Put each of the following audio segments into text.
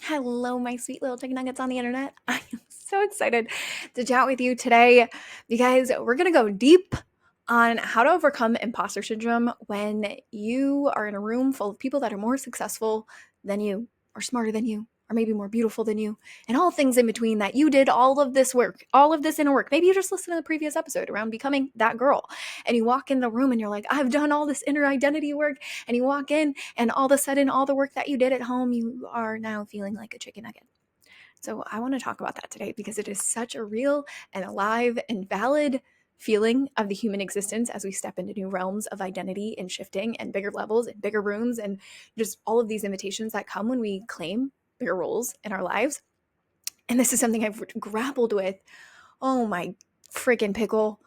Hello, my sweet little chicken nuggets on the internet. I am so excited to chat with you today because we're going to go deep on how to overcome imposter syndrome when you are in a room full of people that are more successful than you, or smarter than you, or maybe more beautiful than you, and all things in between that you did all of this work, all of this inner work. Maybe you just listened to the previous episode around becoming that girl, and you walk in the room and you're like, I've done all this inner identity work, and you walk in and all of a sudden, all the work that you did at home, you are now feeling like a chicken nugget. So I want to talk about that today because it is such a real and alive and valid feeling of the human existence as we step into new realms of identity and shifting and bigger levels and bigger rooms and just all of these invitations that come when we claim bigger roles in our lives. And this is something I've grappled with. Oh my freaking pickle.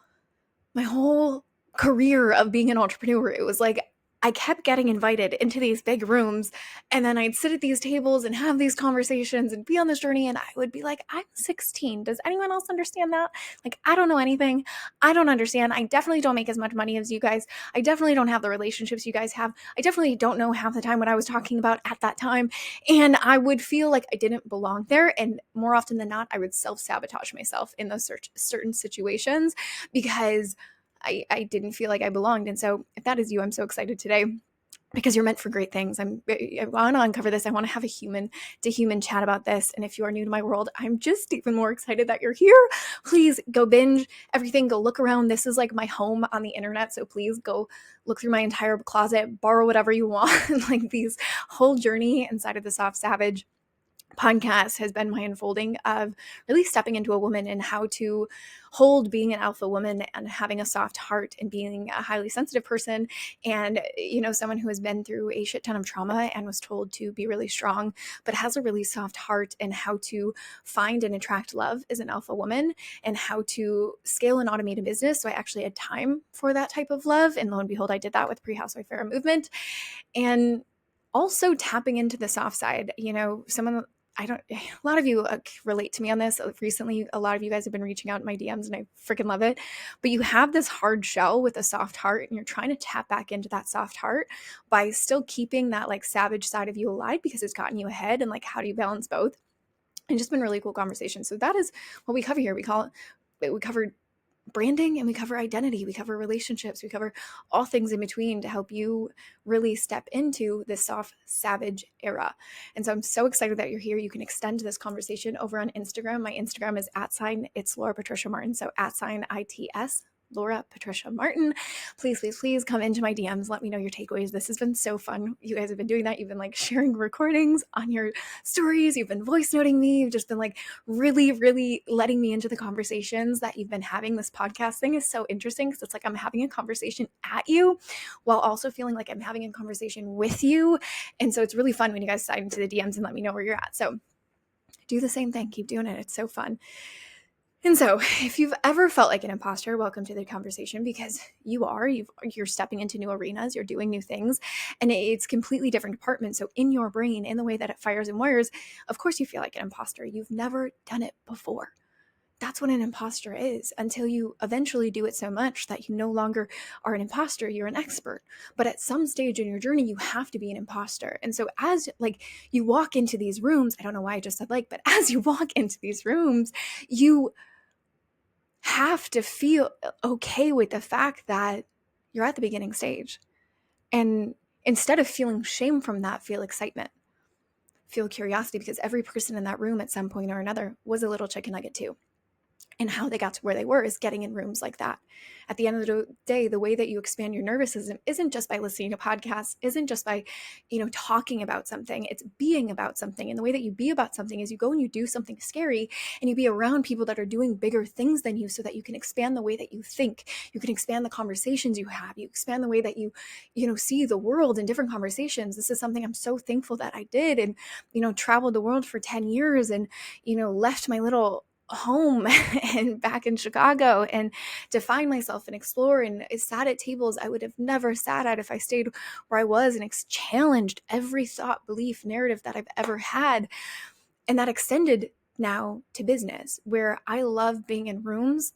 My whole career of being an entrepreneur, it was like I kept getting invited into these big rooms, and then I'd sit at these tables and have these conversations and be on this journey, and I would be like, I'm 16. Does anyone else understand that? Like, I don't know anything. I don't understand. I definitely don't make as much money as you guys. I definitely don't have the relationships you guys have. I definitely don't know half the time what I was talking about at that time. And I would feel like I didn't belong there. And more often than not, I would self-sabotage myself in those certain situations because I didn't feel like I belonged. And so if that is you, I'm so excited today because you're meant for great things. I want to uncover this. I want to have a human to human chat about this. And if you are new to my world, I'm just even more excited that you're here. Please go binge everything. Go look around. This is like my home on the internet. So please go look through my entire closet, borrow whatever you want. Like these whole journey inside of the Soft Savage podcast has been my unfolding of really stepping into a woman and how to hold being an alpha woman and having a soft heart and being a highly sensitive person and someone who has been through a shit ton of trauma and was told to be really strong but has a really soft heart, and how to find and attract love as an alpha woman and how to scale and automate a business. So I actually had time for that type of love, and lo and behold, I did that with Pre-Housewife Era movement. And also tapping into the soft side. A lot of you relate to me on this. Recently, a lot of you guys have been reaching out in my DMs and I freaking love it. But you have this hard shell with a soft heart and you're trying to tap back into that soft heart by still keeping that like savage side of you alive because it's gotten you ahead. And like, how do you balance both? And just been really cool conversation. So that is what we cover here. We cover branding and we cover identity, we cover relationships, we cover all things in between to help you really step into this soft savage era. And so I'm so excited that you're here. You can extend this conversation over on Instagram. My Instagram is @it's Laura Patricia Martin. So @ITS Laura Patricia Martin. Please, please, please come into my DMs. Let me know your takeaways. This has been so fun. You guys have been doing that. You've been like sharing recordings on your stories. You've been voice noting me. You've just been like really, really letting me into the conversations that you've been having. This podcast thing is so interesting because it's like I'm having a conversation at you while also feeling like I'm having a conversation with you. And so it's really fun when you guys slide into the DMs and let me know where you're at. So do the same thing. Keep doing it. It's so fun. And so if you've ever felt like an imposter, welcome to the conversation because you're stepping into new arenas, you're doing new things, and it's completely different departments. So in your brain, in the way that it fires and wires, of course you feel like an imposter. You've never done it before. That's what an imposter is until you eventually do it so much that you no longer are an imposter, you're an expert. But at some stage in your journey, you have to be an imposter. And so as like you walk into these rooms, I don't know why I just said like, but as you walk into these rooms, you have to feel okay with the fact that you're at the beginning stage. And instead of feeling shame from that, feel excitement, feel curiosity, because every person in that room at some point or another was a little chicken nugget too. And how they got to where they were is getting in rooms like that. At the end of the day, the way that you expand your nervous system isn't just by listening to podcasts, isn't just by, talking about something. It's being about something. And the way that you be about something is you go and you do something scary and you be around people that are doing bigger things than you so that you can expand the way that you think. You can expand the conversations you have. You expand the way that you see the world in different conversations. This is something I'm so thankful that I did and, traveled the world for 10 years and, left my little home and back in Chicago and to find myself and explore and sat at tables I would have never sat at if I stayed where I was and challenged every thought, belief, narrative that I've ever had. And that extended now to business, where I love being in rooms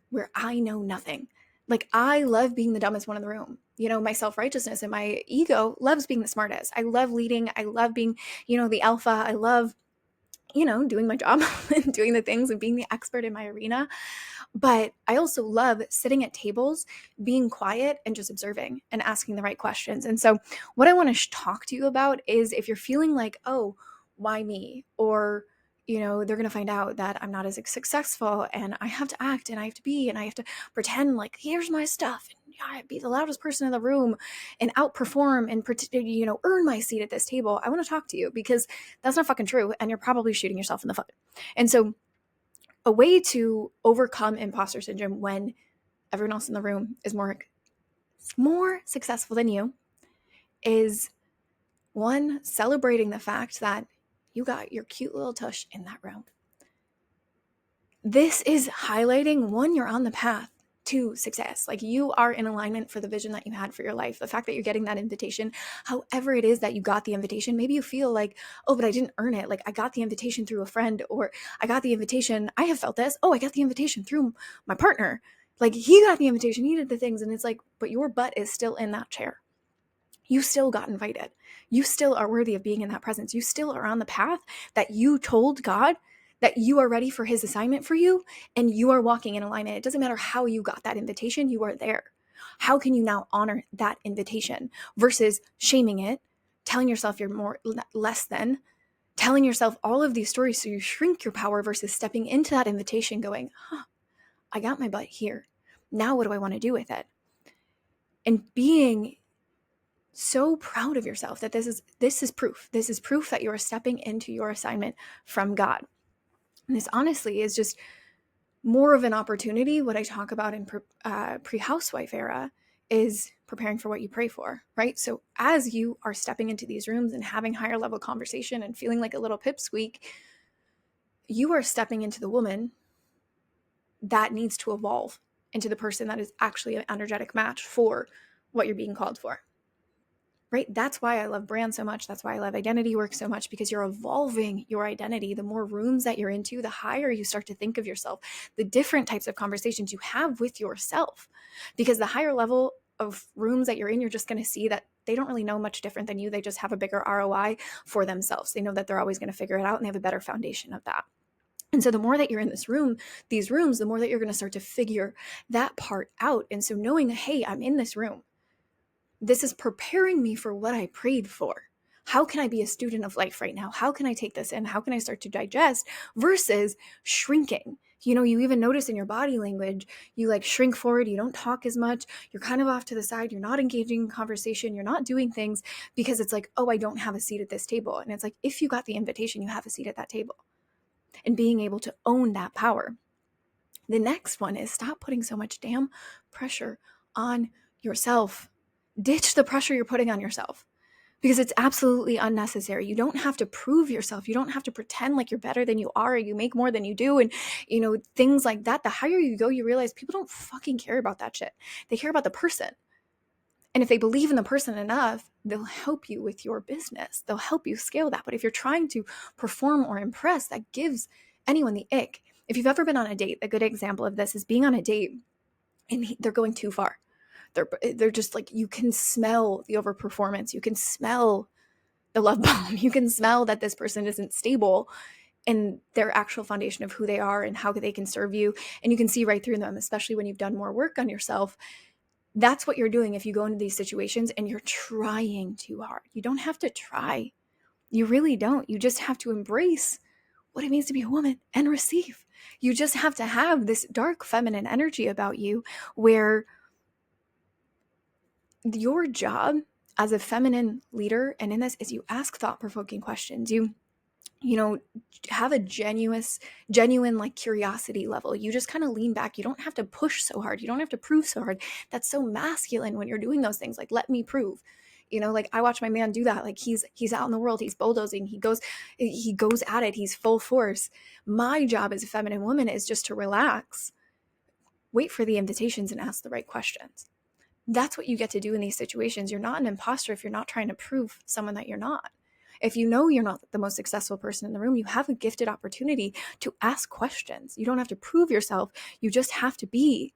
where I know nothing. Like I love being the dumbest one in the room. my self-righteousness and my ego loves being the smartest. I love leading. I love being, the alpha. I love, doing my job and doing the things and being the expert in my arena. But I also love sitting at tables, being quiet and just observing and asking the right questions. And so what I want to talk to you about is if you're feeling like, oh, why me? Or, they're going to find out that I'm not as successful and I have to act and I have to be and I have to pretend like, here's my stuff. And I be the loudest person in the room and outperform and, earn my seat at this table. I want to talk to you because that's not fucking true. And you're probably shooting yourself in the foot. And so a way to overcome imposter syndrome when everyone else in the room is more successful than you is, one, celebrating the fact that you got your cute little tush in that room. This is highlighting, one, you're on the path to success. Like, you are in alignment for the vision that you had for your life. The fact that you're getting that invitation, however it is that you got the invitation, maybe you feel like, oh, but I didn't earn it. Like, I got the invitation through a friend, or I got the invitation. I have felt this. Oh, I got the invitation through my partner. Like, he got the invitation, he did the things. And it's like, but your butt is still in that chair. You still got invited. You still are worthy of being in that presence. You still are on the path that you told God that you are ready for his assignment for you, and you are walking in alignment. It doesn't matter how you got that invitation, you are there. How can you now honor that invitation versus shaming it, telling yourself you're less than, telling yourself all of these stories so you shrink your power versus stepping into that invitation going, I got my butt here. Now what do I want to do with it? And being so proud of yourself that this is proof. This is proof that you are stepping into your assignment from God. And this honestly is just more of an opportunity. What I talk about in pre-housewife era is preparing for what you pray for, right? So as you are stepping into these rooms and having higher level conversation and feeling like a little pipsqueak, you are stepping into the woman that needs to evolve into the person that is actually an energetic match for what you're being called for. Right? That's why I love brand so much. That's why I love identity work so much, because you're evolving your identity. The more rooms that you're into, the higher you start to think of yourself, the different types of conversations you have with yourself. Because the higher level of rooms that you're in, you're just going to see that they don't really know much different than you. They just have a bigger ROI for themselves. They know that they're always going to figure it out, and they have a better foundation of that. And so the more that you're in these rooms, the more that you're going to start to figure that part out. And so knowing, hey, I'm in this room. This is preparing me for what I prayed for. How can I be a student of life right now? How can I take this in? How can I start to digest versus shrinking? You even notice in your body language, you like shrink forward. You don't talk as much. You're kind of off to the side. You're not engaging in conversation. You're not doing things because it's like, oh, I don't have a seat at this table. And it's like, if you got the invitation, you have a seat at that table, and being able to own that power. The next one is stop putting so much damn pressure on yourself. Ditch the pressure you're putting on yourself, because it's absolutely unnecessary. You don't have to prove yourself. You don't have to pretend like you're better than you are, or you make more than you do, and things like that. The higher you go, you realize people don't fucking care about that shit. They care about the person. And if they believe in the person enough, they'll help you with your business. They'll help you scale that. But if you're trying to perform or impress, that gives anyone the ick. If you've ever been on a date, a good example of this is being on a date and they're going too far. They're just like, you can smell the overperformance. You can smell the love bomb. You can smell that this person isn't stable in their actual foundation of who they are and how they can serve you. And you can see right through them, especially when you've done more work on yourself. That's what you're doing if you go into these situations and you're trying too hard. You don't have to try. You really don't. You just have to embrace what it means to be a woman and receive. You just have to have this dark feminine energy about you, where your job as a feminine leader, and in this, is you ask thought-provoking questions. You have a genuine like curiosity level. You just kind of lean back. You don't have to push so hard. You don't have to prove so hard. That's so masculine when you're doing those things. Like, let me prove. Like I watch my man do that. Like he's out in the world. He's bulldozing. He goes at it. He's full force. My job as a feminine woman is just to relax, wait for the invitations, and ask the right questions. That's what you get to do in these situations. You're not an imposter if you're not trying to prove someone that you're not. If you know you're not the most successful person in the room, you have a gifted opportunity to ask questions. You don't have to prove yourself. You just have to be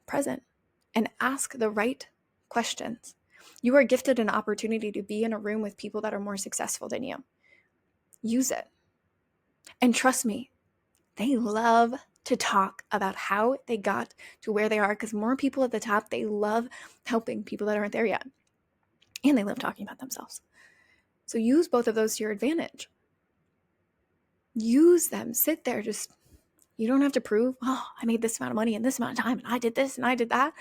present and ask the right questions. You are gifted an opportunity to be in a room with people that are more successful than you. Use it. And trust me, they love to talk about how they got to where they are, because more people at the top, they love helping people that aren't there yet. And they love talking about themselves. So use both of those to your advantage. Use them. Sit there. You don't have to prove, oh, I made this amount of money in this amount of time, and I did this and I did that.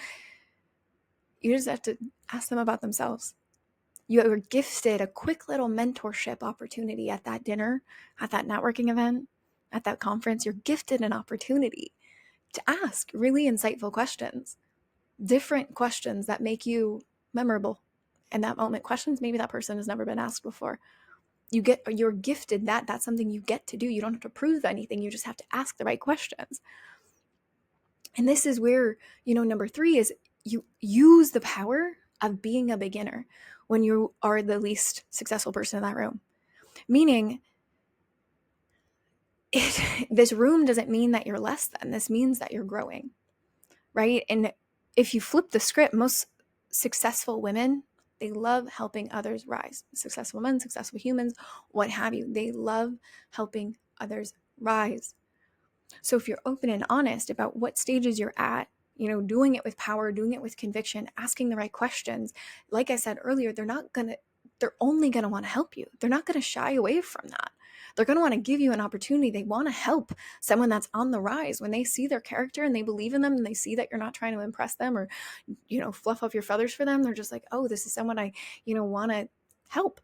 You just have to ask them about themselves. You were gifted a quick little mentorship opportunity at that dinner, at that networking event, at that conference. You're gifted an opportunity to ask really insightful questions, different questions that make you memorable in that moment. Questions maybe that person has never been asked before. You're gifted that. That's something you get to do. You don't have to prove anything. You just have to ask the right questions. And this is where, number 3 is you use the power of being a beginner when you are the least successful person in that room. Meaning, this room doesn't mean that you're less than. This means that you're growing, right? And if you flip the script, most successful women, they love helping others rise. Successful men, successful humans, what have you. They love helping others rise. So if you're open and honest about what stages you're at, doing it with power, doing it with conviction, asking the right questions, like I said earlier, they're only going to want to help you. They're not going to shy away from that. They're going to want to give you an opportunity. They want to help someone that's on the rise. When they see their character and they believe in them and they see that you're not trying to impress them or, fluff up your feathers for them, they're just like, oh, this is someone I, want to help.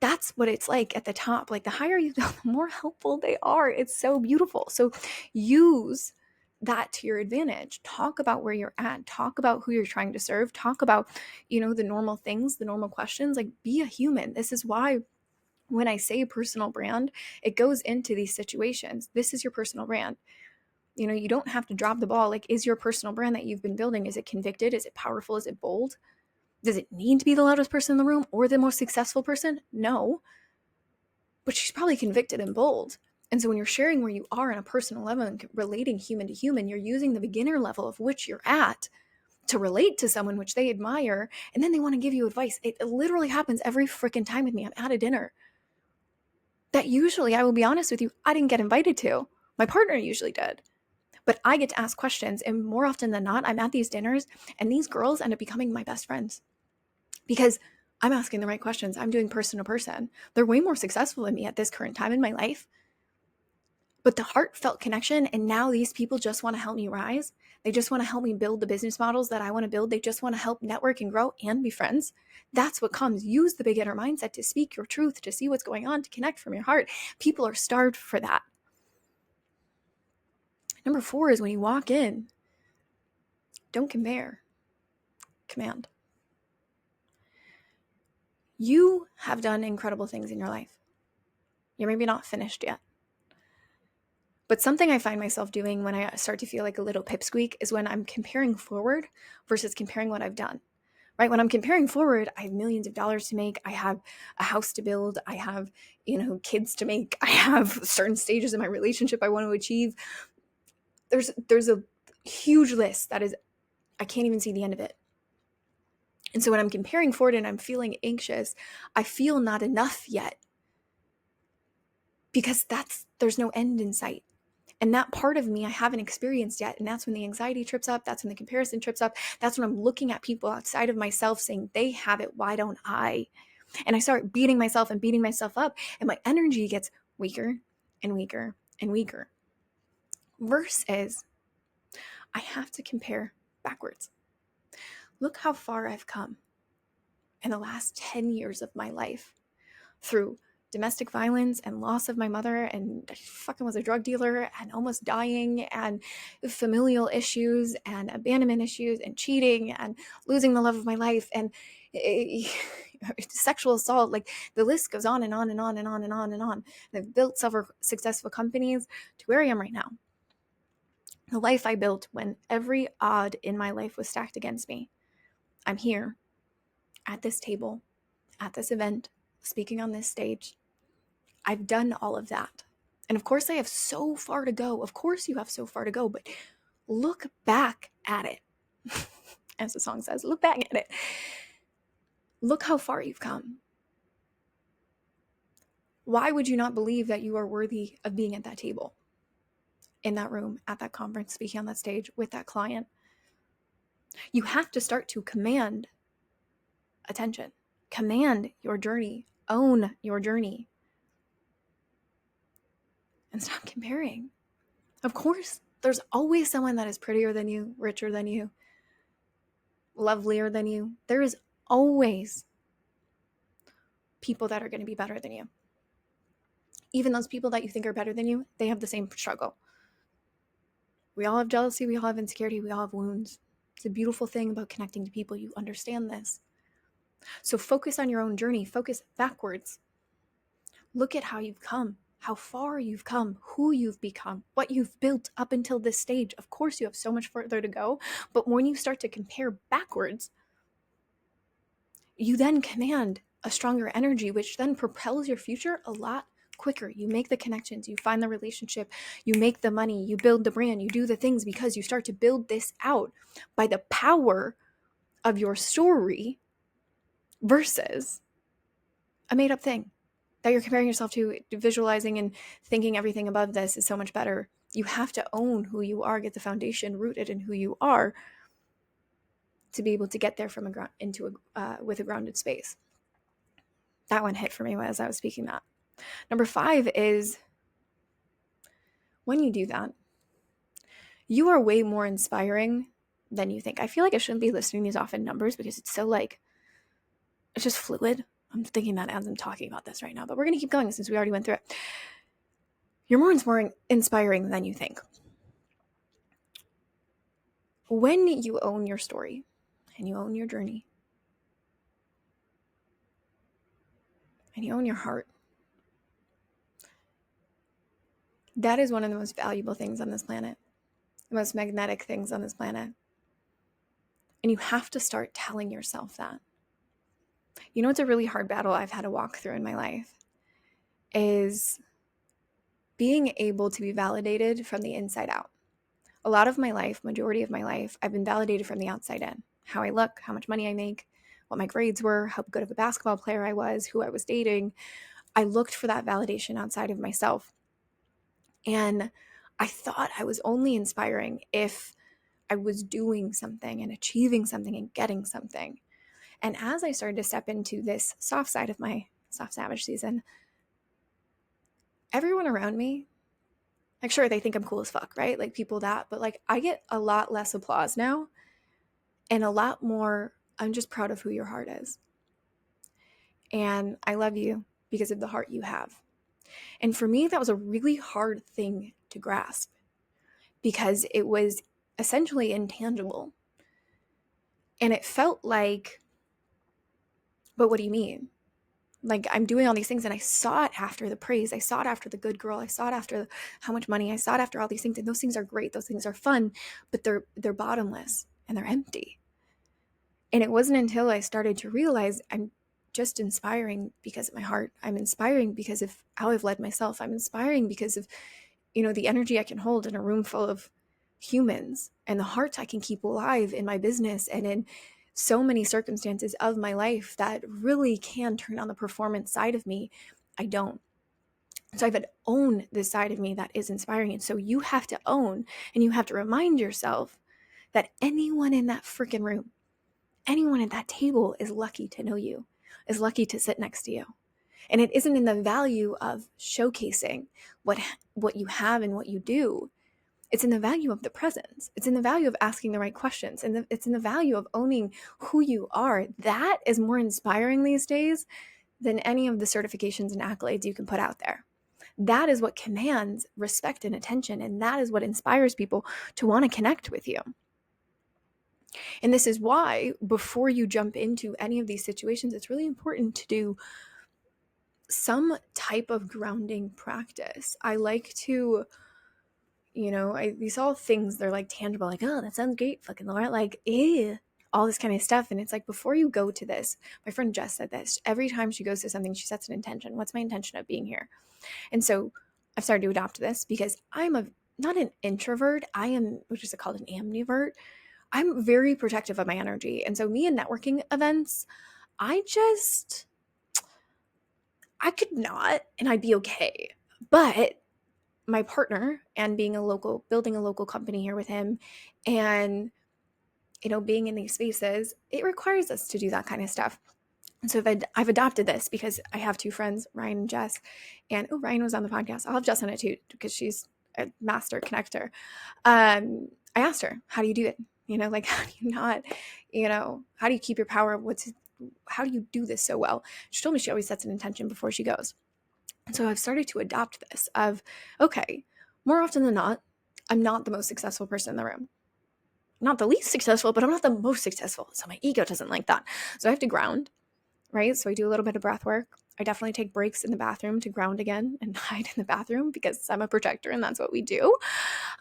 That's what it's like at the top. Like the higher you go, the more helpful they are. It's so beautiful. So use that to your advantage. Talk about where you're at. Talk about who you're trying to serve. Talk about, the normal things, the normal questions. Like, be a human. This is why when I say personal brand, it goes into these situations. This is your personal brand. You don't have to drop the ball. Like, is your personal brand that you've been building, is it convicted? Is it powerful? Is it bold? Does it need to be the loudest person in the room or the most successful person? No. But she's probably convicted and bold. And so when you're sharing where you are on a personal level and relating human to human, you're using the beginner level of which you're at to relate to someone which they admire, and then they want to give you advice. It literally happens every freaking time with me. I'm at a dinner that usually, I will be honest with you, I didn't get invited to. My partner usually did. But I get to ask questions, and more often than not, I'm at these dinners, and these girls end up becoming my best friends. Because I'm asking the right questions. I'm doing person to person. They're way more successful than me at this current time in my life. But the heartfelt connection, and now these people just want to help me rise. They just want to help me build the business models that I want to build. They just want to help network and grow and be friends. That's what comes. Use the beginner mindset to speak your truth, to see what's going on, to connect from your heart. People are starved for that. Number 4 is when you walk in, don't compare, command. You have done incredible things in your life. You're maybe not finished yet. But something I find myself doing when I start to feel like a little pipsqueak is when I'm comparing forward versus comparing what I've done, right? When I'm comparing forward, I have millions of dollars to make. I have a house to build. I have, kids to make. I have certain stages in my relationship I want to achieve. There's a huge list that is, I can't even see the end of it. And so when I'm comparing forward and I'm feeling anxious, I feel not enough yet because there's no end in sight. And that part of me I haven't experienced yet. And that's when the anxiety trips up. That's when the comparison trips up. That's when I'm looking at people outside of myself saying, they have it, why don't I? And I start beating myself up, and my energy gets weaker and weaker and weaker. Versus, I have to compare backwards. Look how far I've come in the last 10 years of my life through domestic violence and loss of my mother, and I fucking was a drug dealer and almost dying, and familial issues and abandonment issues and cheating and losing the love of my life and sexual assault. Like, the list goes on and on and on and on and on and on. And I've built several successful companies to where I am right now. The life I built when every odd in my life was stacked against me. I'm here at this table, at this event, speaking on this stage. I've done all of that. And of course I have so far to go. Of course you have so far to go, but look back at it. as the song says. Look back at it. Look how far you've come. Why would you not believe that you are worthy of being at that table, in that room, at that conference, speaking on that stage with that client? You have to start to command attention, command your journey, own your journey, and stop comparing. Of course, there's always someone that is prettier than you, richer than you, lovelier than you. There is always people that are going to be better than you. Even those people that you think are better than you, they have the same struggle. We all have jealousy, we all have insecurity, we all have wounds. It's a beautiful thing about connecting to people. You understand this. So focus on your own journey. Focus backwards. Look at how you've come, how far you've come, who you've become, what you've built up until this stage. Of course, you have so much further to go, but when you start to compare backwards, you then command a stronger energy, which then propels your future a lot quicker. You make the connections, you find the relationship, you make the money, you build the brand, you do the things because you start to build this out by the power of your story versus a made-up thing that you're comparing yourself to, visualizing and thinking everything above this is so much better. You have to own who you are, get the foundation rooted in who you are to be able to get there from with a grounded space. That one hit for me as I was speaking that. Number 5 is when you do that, you are way more inspiring than you think. I feel like I shouldn't be listing these off in numbers because it's so it's just fluid. I'm thinking that as I'm talking about this right now, but we're going to keep going since we already went through it. You're more inspiring than you think. When you own your story and you own your journey and you own your heart, that is one of the most valuable things on this planet, the most magnetic things on this planet. And you have to start telling yourself that. You know, it's a really hard battle I've had to walk through in my life is being able to be validated from the inside out. A lot of my life, majority of my life, I've been validated from the outside in. How I look, how much money I make, what my grades were, how good of a basketball player I was, who I was dating. I looked for that validation outside of myself. And I thought I was only inspiring if I was doing something and achieving something and getting something. And as I started to step into this soft side of my soft savage season, everyone around me, like, sure, they think I'm cool as fuck, right? Like people but like I get a lot less applause now and a lot more, I'm just proud of who your heart is. And I love you because of the heart you have. And for me, that was a really hard thing to grasp because it was essentially intangible. And it felt like, but what do you mean? Like I'm doing all these things and I sought after the praise. I sought after the good girl. I sought after how much money. I sought after all these things. And those things are great. Those things are fun, but they're bottomless and they're empty. And it wasn't until I started to realize I'm just inspiring because of my heart. I'm inspiring because of how I've led myself. I'm inspiring because of, the energy I can hold in a room full of humans and the heart I can keep alive in my business and in so many circumstances of my life that really can turn on the performance side of me. I don't. So I've had to own this side of me that is inspiring. And so you have to own and you have to remind yourself that anyone in that freaking room, anyone at that table is lucky to know you, is lucky to sit next to you. And it isn't in the value of showcasing what you have and what you do. It's in the value of the presence. It's in the value of asking the right questions. And it's in the value of owning who you are. That is more inspiring these days than any of the certifications and accolades you can put out there. That is what commands respect and attention. And that is what inspires people to want to connect with you. And this is why before you jump into any of these situations, it's really important to do some type of grounding practice. I like to, these all things, they're like tangible, like, oh, that sounds great, fucking Laura, like, all this kind of stuff. And it's like, before you go to this, my friend Jess said this, every time she goes to something, she sets an intention. What's my intention of being here? And so I've started to adopt this because I'm not an introvert. I am, which is called an ambivert. I'm very protective of my energy. And so me in networking events, I could not, and I'd be okay. But my partner, and building a local company here with him, and, being in these spaces, it requires us to do that kind of stuff. And so I've adopted this because I have two friends, Ryan and Jess, and Ryan was on the podcast. I'll have Jess on it too, because she's a master connector. I asked her, how do you do it? Like, how do you not, how do you keep your power? How do you do this so well? She told me she always sets an intention before she goes. And so I've started to adopt this of, okay, more often than not, I'm not the most successful person in the room. I'm not the least successful, but I'm not the most successful. So my ego doesn't like that. So I have to ground, right? So I do a little bit of breath work. I definitely take breaks in the bathroom to ground again and hide in the bathroom because I'm a protector and that's what we do.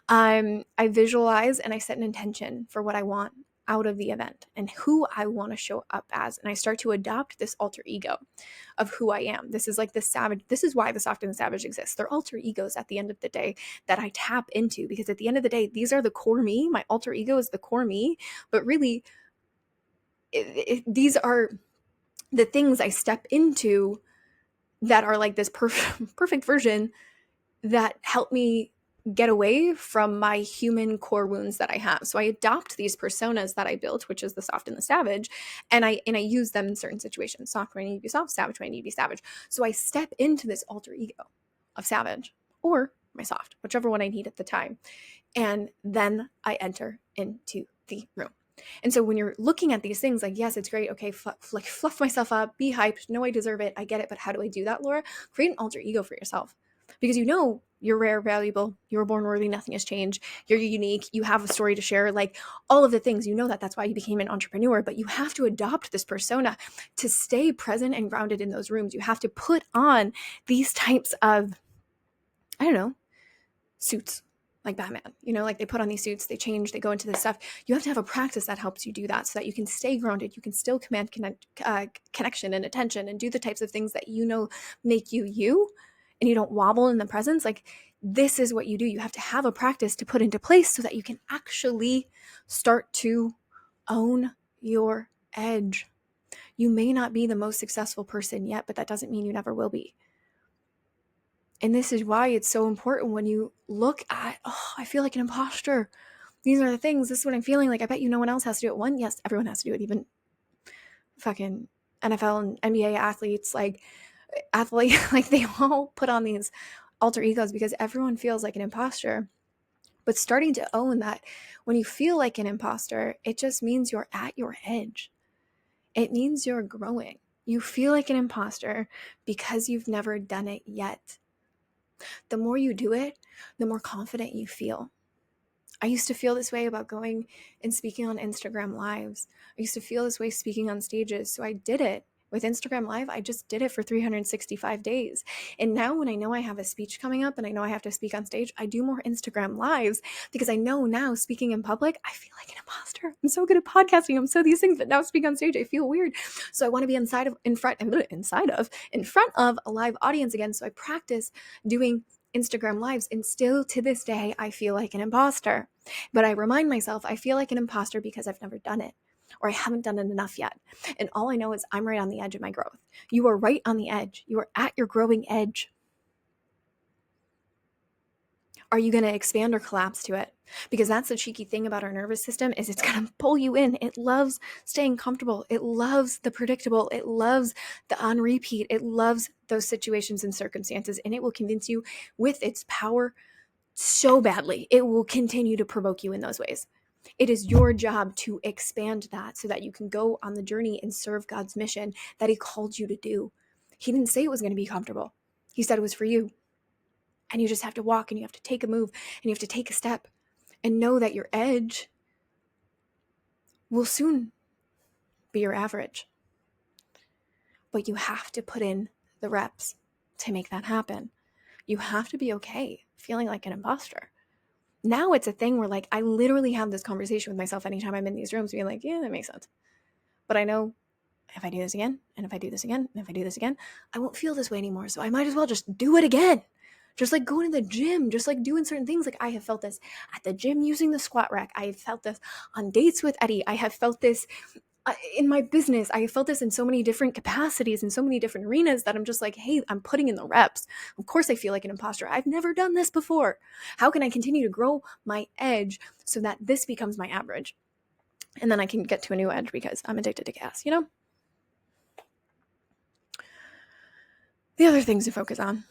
I visualize and I set an intention for what I want out of the event and who I want to show up as. And I start to adopt this alter ego of who I am. This is like the savage. This is why the soft and the savage exists. They're alter egos at the end of the day that I tap into, because at the end of the day, these are the core me. My alter ego is the core me, but really these are the things I step into that are like this perfect version that help me get away from my human core wounds that I have. So I adopt these personas that I built, which is the soft and the savage, and I use them in certain situations. Soft when I need to be soft, savage when I need to be savage. So I step into this alter ego of savage or my soft, whichever one I need at the time. And then I enter into the room. And so when you're looking at these things, like, yes, it's great. Okay, fluff myself up, be hyped. No, I deserve it. I get it. But how do I do that, Laura? Create an alter ego for yourself, because you're rare, valuable. You were born worthy. Nothing has changed. You're unique. You have a story to share. Like all of the things, that's why you became an entrepreneur. But you have to adopt this persona to stay present and grounded in those rooms. You have to put on these types of, I don't know, suits. Like Batman, like they put on these suits, they change, they go into this stuff. You have to have a practice that helps you do that so that you can stay grounded. You can still command connection and attention and do the types of things that make you, and you don't wobble in the presence. Like this is what you do. You have to have a practice to put into place so that you can actually start to own your edge. You may not be the most successful person yet, but that doesn't mean you never will be. And this is why it's so important when you look at, I feel like an imposter. These are the things. This is what I'm feeling like. I bet no one else has to do it. One, yes, everyone has to do it. Even fucking NFL and NBA athletes, like they all put on these alter egos because everyone feels like an imposter. But starting to own that when you feel like an imposter, it just means you're at your edge. It means you're growing. You feel like an imposter because you've never done it yet. The more you do it, the more confident you feel. I used to feel this way about going and speaking on Instagram Lives. I used to feel this way speaking on stages. So I did it. With Instagram Live, I just did it for 365 days. And now when I know I have a speech coming up and I know I have to speak on stage, I do more Instagram Lives because I know now speaking in public, I feel like an imposter. I'm so good at podcasting. I'm so these things, but now speaking on stage, I feel weird. So I want to be in front of a live audience again. So I practice doing Instagram Lives, and still to this day, I feel like an imposter. But I remind myself I feel like an imposter because I've never done it, or I haven't done it enough yet. And all I know is I'm right on the edge of my growth. You are right on the edge. You are at your growing edge. Are you going to expand or collapse to it? Because that's the cheeky thing about our nervous system is it's going to pull you in. It loves staying comfortable. It loves the predictable. It loves the on repeat. It loves those situations and circumstances, and it will convince you with its power so badly. It will continue to provoke you in those ways. It is your job to expand that so that you can go on the journey and serve God's mission that He called you to do. He didn't say it was going to be comfortable. He said it was for you. And you just have to walk, and you have to take a move, and you have to take a step and know that your edge will soon be your average. But you have to put in the reps to make that happen. You have to be okay feeling like an imposter. Now it's a thing where I literally have this conversation with myself anytime I'm in these rooms being like, yeah, that makes sense. But I know if I do this again, and if I do this again, and if I do this again, I won't feel this way anymore. So I might as well just do it again. Just like going to the gym, just like doing certain things. Like I have felt this at the gym using the squat rack. I have felt this on dates with Eddie. I have felt this in my business. I have felt this in so many different capacities, in so many different arenas, that I'm just like, hey, I'm putting in the reps. Of course I feel like an imposter. I've never done this before. How can I continue to grow my edge so that this becomes my average? And then I can get to a new edge because I'm addicted to gas, you know? The other things to focus on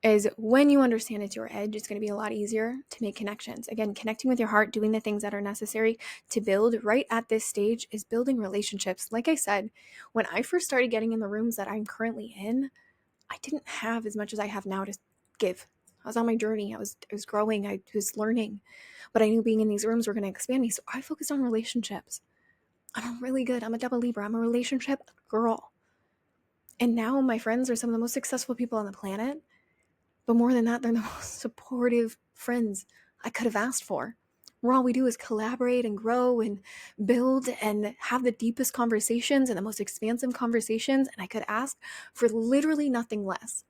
is when you understand it's your edge, it's going to be a lot easier to make connections. Again, connecting with your heart, doing the things that are necessary to build right at this stage is building relationships. Like I said, when I first started getting in the rooms that I'm currently in, I didn't have as much as I have now to give. I was on my journey. I was growing. I was learning. But I knew being in these rooms were going to expand me. So I focused on relationships. I'm really good. I'm a double Libra. I'm a relationship girl. And now my friends are some of the most successful people on the planet. But more than that, they're the most supportive friends I could have asked for. Where all we do is collaborate and grow and build and have the deepest conversations and the most expansive conversations. And I could ask for literally nothing less.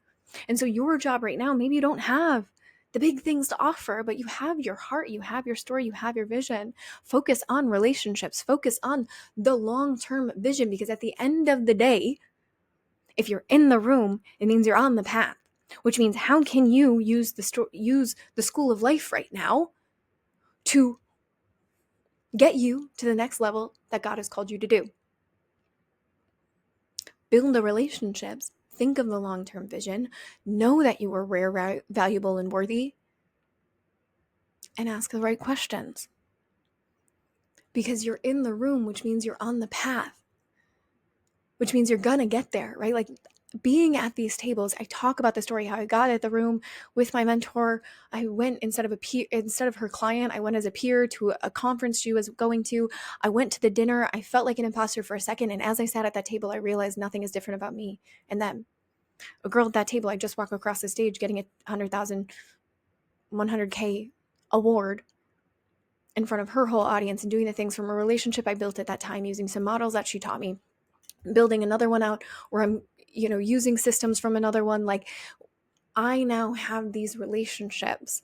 And so your job right now, maybe you don't have the big things to offer, but you have your heart, you have your story, you have your vision. Focus on relationships. Focus on the long-term vision, because at the end of the day, if you're in the room, it means you're on the path. Which means, how can you use the school of life right now to get you to the next level that God has called you to do? Build the relationships. Think of the long-term vision. Know that you are rare, valuable, and worthy. And ask the right questions. Because you're in the room, which means you're on the path. Which means you're gonna get there, right? Like, being at these tables, I talk about the story, how I got at the room with my mentor. I went instead of her client, I went as a peer to a conference she was going to. I went to the dinner. I felt like an imposter for a second. And as I sat at that table, I realized nothing is different about me and them. A girl at that table, I just walk across the stage getting a 100,000, 100K award in front of her whole audience and doing the things from a relationship I built at that time using some models that she taught me. Building another one out where I'm using systems from another one. Like, I now have these relationships.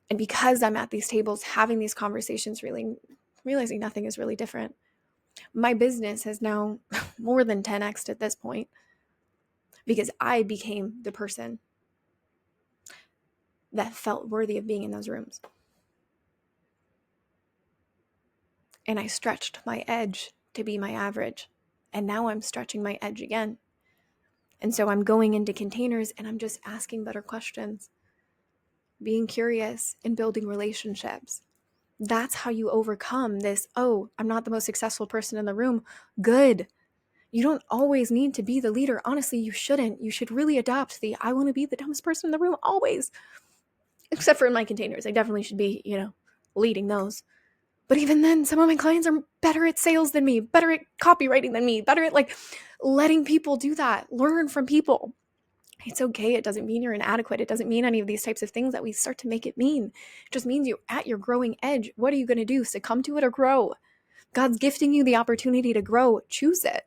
And because I'm at these tables, having these conversations, really realizing nothing is really different. My business has now more than 10x'd at this point because I became the person that felt worthy of being in those rooms. And I stretched my edge to be my average. And now I'm stretching my edge again. And so I'm going into containers and I'm just asking better questions, being curious and building relationships. That's how you overcome this, oh, I'm not the most successful person in the room. Good. You don't always need to be the leader. Honestly, you shouldn't. You should really adopt the, I want to be the dumbest person in the room always. Except for in my containers. I definitely should be, leading those. But even then, some of my clients are better at sales than me, better at copywriting than me, better at letting people do that. Learn from people. It's okay. It doesn't mean you're inadequate. It doesn't mean any of these types of things that we start to make it mean. It just means you're at your growing edge. What are you going to do? Succumb to it or grow? God's gifting you the opportunity to grow. Choose it.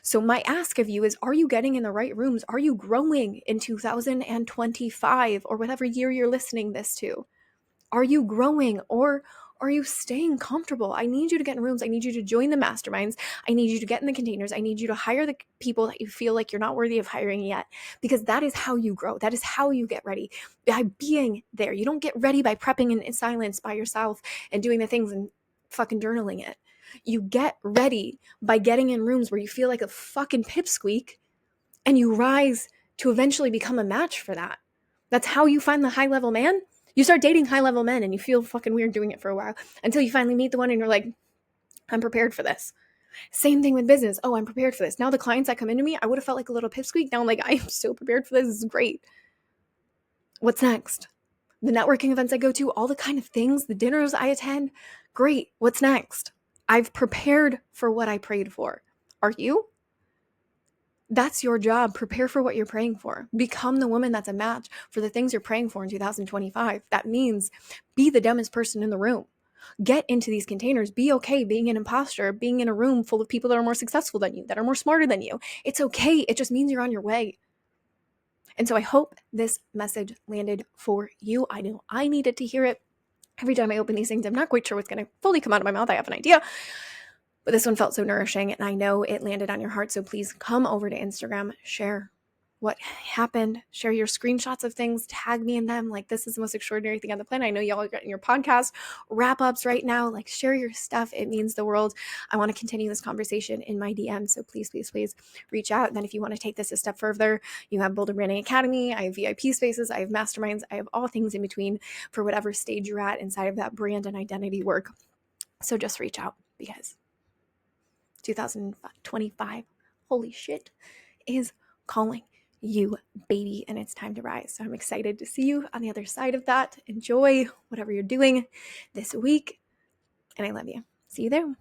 So my ask of you is, are you getting in the right rooms? Are you growing in 2025 or whatever year you're listening this to? Are you growing, or are you staying comfortable? I need you to get in rooms. I need you to join the masterminds. I need you to get in the containers. I need you to hire the people that you feel like you're not worthy of hiring yet, because that is how you grow. That is how you get ready, by being there. You don't get ready by prepping in silence by yourself and doing the things and fucking journaling it. You get ready by getting in rooms where you feel like a fucking pipsqueak and you rise to eventually become a match for that. That's how you find the high level man. You start dating high level men and you feel fucking weird doing it for a while until you finally meet the one and you're like, I'm prepared for this. Same thing with business. Oh, I'm prepared for this. Now the clients that come into me, I would have felt like a little pipsqueak. Now I'm like, I am so prepared for this. This is great. What's next? The networking events I go to, all the kind of things, the dinners I attend. Great. What's next? I've prepared for what I prayed for. Are you? That's your job. Prepare for what you're praying for. Become the woman that's a match for the things you're praying for in 2025. That means be the dumbest person in the room. Get into these containers. Be okay being an imposter, being in a room full of people that are more successful than you, that are more smarter than you. It's okay. It just means you're on your way. And so I hope this message landed for you. I know I needed to hear it. Every time I open these things, I'm not quite sure what's going to fully come out of my mouth. I have an idea. But this one felt so nourishing, and I know it landed on your heart. So please come over to Instagram, share what happened, share your screenshots of things, tag me in them. Like, this is the most extraordinary thing on the planet. I know y'all are getting your podcast wrap-ups right now. Like, share your stuff. It means the world. I want to continue this conversation in my DM. So please, please, please reach out. And then if you want to take this a step further, you have Boulder Branding Academy. I have VIP spaces. I have masterminds. I have all things in between for whatever stage you're at inside of that brand and identity work. So just reach out, because 2025, holy shit, is calling you, baby, and it's time to rise. So I'm excited to see you on the other side of that. Enjoy whatever you're doing this week, and I love you. See you there.